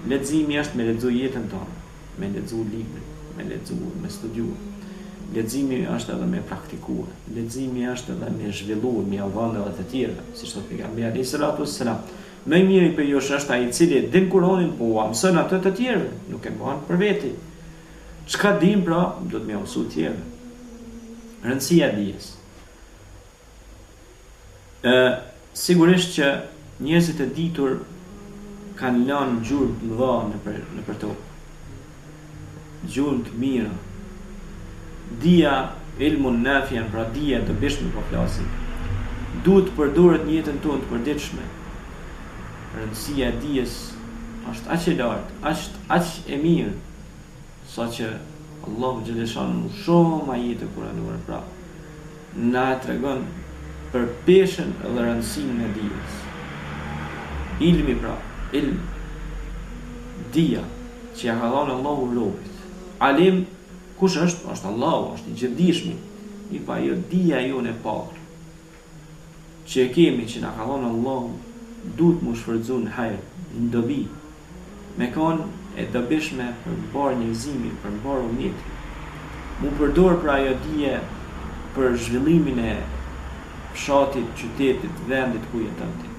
Leximi është me lexu jetën tonë, me lexu librin, me lexu, me studiu. Leximi është edhe me praktikuar. Leximi është edhe me zhvilluar me avandeve të tjera, siç thotë pejgamberi alayhis salatu wassalam. Më i miri për ju është ai i cili din Kur'anin, po ua mëson atë të tjerëve, nuk e bën për veti. Çka dim pra, do të më mësoj të tjerë. Rëndësia e dijes. Sigurisht që njerëzit e ditur kanë lënë gjurmë të mëdha nëpër tokë. Gjurmë të mira. Dia ilmun nafian, pra dia të bishme po flasim. Duhet të përdoret në jetën tonë të përditshme. Rëndësia e dijes është aq e lartë, aq e mirë, saqë Allahu xhaleshanu shumë ajete kuranore pra na tregon për peshën dhe rëndësinë e dijes. Ilmi pra, ilm, dia që ja ka dhënë Allahu robit. Alim kush është? Është Allahu, është i gjithdijshmi. I pa jo dia jonë e parë që e kemi që na ka dhënë Allahu, duhet mu shfrytzu në hajër, në dobi, me kanë e dobishme për mbar njerëzimin, për mbar ummetin. Mu përdor pra ajo dije për zhvillimin e fshatit, qytetit, vendit ku jeton ti.